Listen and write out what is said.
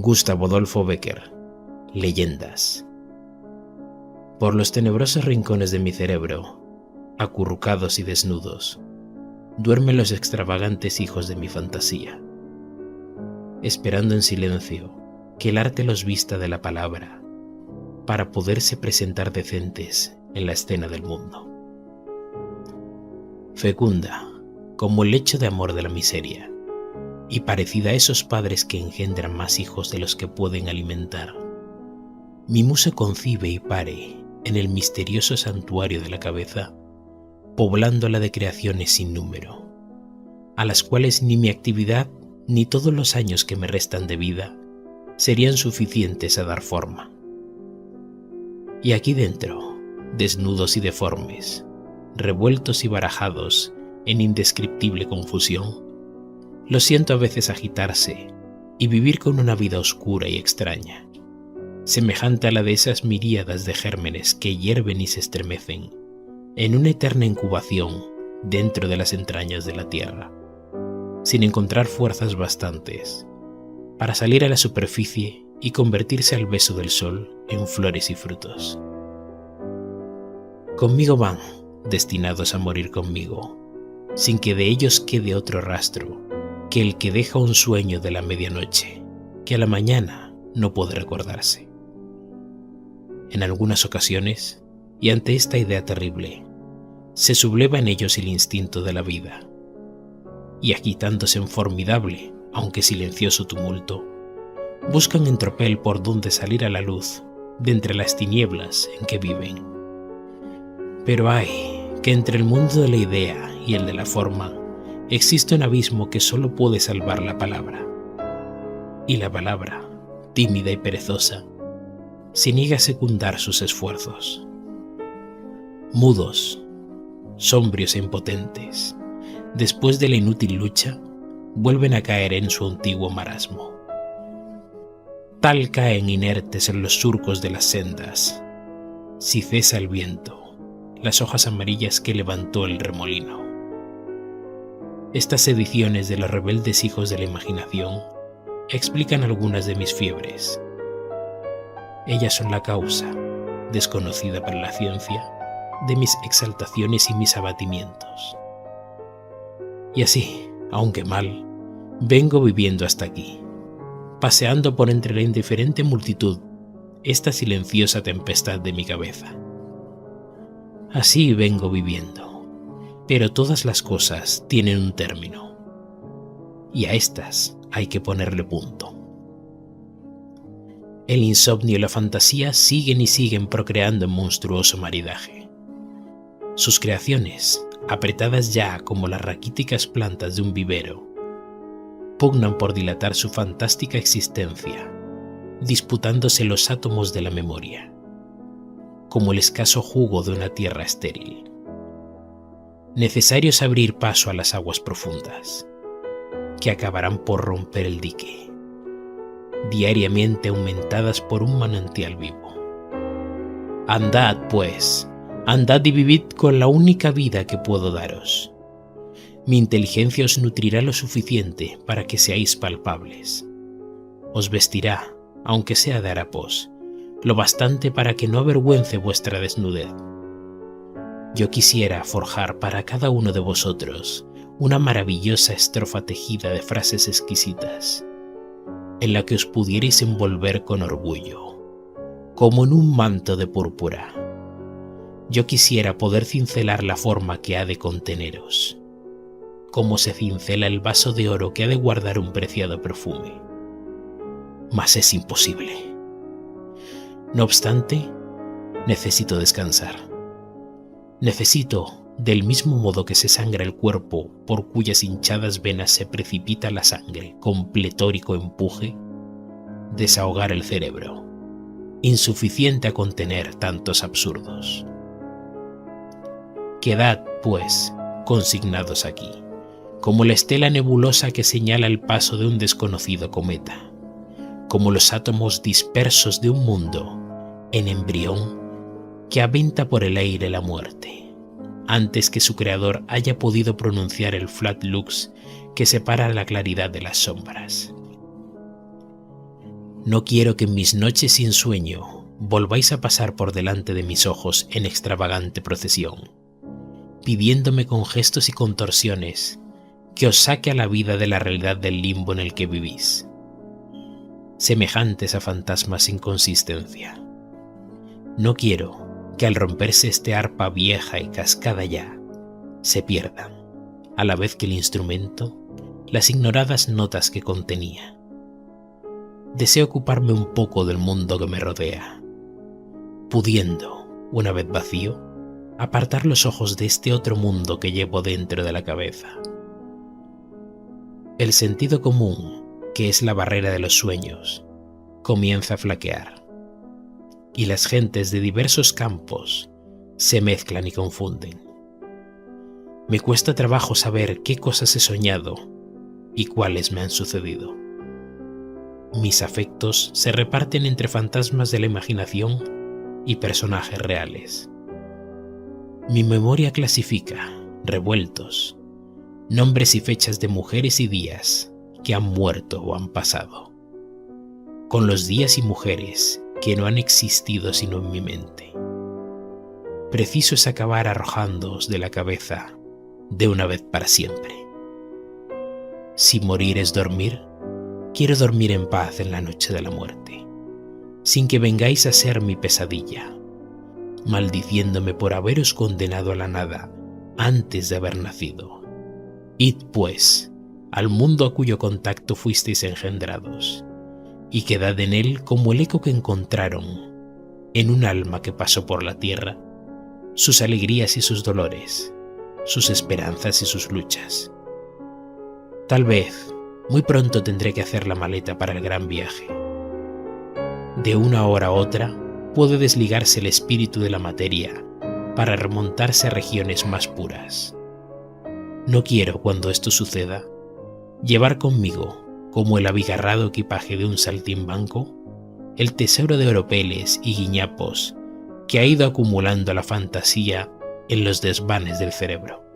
Gustavo Adolfo Bécquer. Leyendas. Por los tenebrosos rincones de mi cerebro, acurrucados y desnudos, duermen los extravagantes hijos de mi fantasía, esperando en silencio que el arte los vista de la palabra para poderse presentar decentes en la escena del mundo. Fecunda como el lecho de amor de la miseria, y parecida a esos padres que engendran más hijos de los que pueden alimentar, mi musa concibe y pare en el misterioso santuario de la cabeza, poblándola de creaciones sin número, a las cuales ni mi actividad ni todos los años que me restan de vida serían suficientes a dar forma. Y aquí dentro, desnudos y deformes, revueltos y barajados en indescriptible confusión, los siento a veces agitarse y vivir con una vida oscura y extraña, semejante a la de esas miríadas de gérmenes que hierven y se estremecen en una eterna incubación dentro de las entrañas de la tierra, sin encontrar fuerzas bastantes para salir a la superficie y convertirse al beso del sol en flores y frutos. Conmigo van, destinados a morir conmigo, sin que de ellos quede otro rastro que el que deja un sueño de la medianoche, que a la mañana no puede recordarse. En algunas ocasiones, y ante esta idea terrible, se subleva en ellos el instinto de la vida, y agitándose en formidable, aunque silencioso tumulto, buscan en tropel por donde salir a la luz de entre las tinieblas en que viven. Pero hay que entre el mundo de la idea y el de la forma existe un abismo que solo puede salvar la palabra. Y la palabra, tímida y perezosa, se niega a secundar sus esfuerzos. Mudos, sombrios e impotentes, después de la inútil lucha, vuelven a caer en su antiguo marasmo. Tal caen inertes en los surcos de las sendas, si cesa el viento, las hojas amarillas que levantó el remolino. Estas ediciones de los rebeldes hijos de la imaginación explican algunas de mis fiebres. Ellas son la causa, desconocida para la ciencia, de mis exaltaciones y mis abatimientos. Y así, aunque mal, vengo viviendo hasta aquí, paseando por entre la indiferente multitud esta silenciosa tempestad de mi cabeza. Así vengo viviendo. Pero todas las cosas tienen un término, y a estas hay que ponerle punto. El insomnio y la fantasía siguen y siguen procreando en monstruoso maridaje. Sus creaciones, apretadas ya como las raquíticas plantas de un vivero, pugnan por dilatar su fantástica existencia, disputándose los átomos de la memoria, como el escaso jugo de una tierra estéril. Necesario es abrir paso a las aguas profundas, que acabarán por romper el dique, diariamente aumentadas por un manantial vivo. Andad, pues, andad y vivid con la única vida que puedo daros. Mi inteligencia os nutrirá lo suficiente para que seáis palpables. Os vestirá, aunque sea de harapos, lo bastante para que no avergüence vuestra desnudez. Yo quisiera forjar para cada uno de vosotros una maravillosa estrofa tejida de frases exquisitas, en la que os pudierais envolver con orgullo, como en un manto de púrpura. Yo quisiera poder cincelar la forma que ha de conteneros, como se cincela el vaso de oro que ha de guardar un preciado perfume. Mas es imposible. No obstante, necesito descansar. Necesito, del mismo modo que se sangra el cuerpo por cuyas hinchadas venas se precipita la sangre con pletórico empuje, desahogar el cerebro, insuficiente a contener tantos absurdos. Quedad, pues, consignados aquí, como la estela nebulosa que señala el paso de un desconocido cometa, como los átomos dispersos de un mundo en embrión que aventa por el aire la muerte, antes que su creador haya podido pronunciar el flat lux que separa la claridad de las sombras. No quiero que en mis noches sin sueño volváis a pasar por delante de mis ojos en extravagante procesión, pidiéndome con gestos y contorsiones que os saque a la vida de la realidad del limbo en el que vivís, semejantes a fantasmas sin consistencia. No quiero que al romperse este arpa vieja y cascada ya, se pierdan, a la vez que el instrumento, las ignoradas notas que contenía. Deseo ocuparme un poco del mundo que me rodea, pudiendo, una vez vacío, apartar los ojos de este otro mundo que llevo dentro de la cabeza. El sentido común, que es la barrera de los sueños, comienza a flaquear, y las gentes de diversos campos se mezclan y confunden. Me cuesta trabajo saber qué cosas he soñado y cuáles me han sucedido. Mis afectos se reparten entre fantasmas de la imaginación y personajes reales. Mi memoria clasifica, revueltos, nombres y fechas de mujeres y días que han muerto o han pasado, con los días y mujeres que no han existido sino en mi mente. Preciso es acabar arrojándoos de la cabeza de una vez para siempre. Si morir es dormir, quiero dormir en paz en la noche de la muerte, sin que vengáis a ser mi pesadilla, maldiciéndome por haberos condenado a la nada antes de haber nacido. Id, pues, al mundo a cuyo contacto fuisteis engendrados, y quedad en él como el eco que encontraron en un alma que pasó por la tierra, sus alegrías y sus dolores, sus esperanzas y sus luchas. Tal vez, muy pronto tendré que hacer la maleta para el gran viaje. De una hora a otra puede desligarse el espíritu de la materia para remontarse a regiones más puras. No quiero, cuando esto suceda, llevar conmigo, como el abigarrado equipaje de un saltimbanco, el tesoro de oropeles y guiñapos que ha ido acumulando la fantasía en los desvanes del cerebro.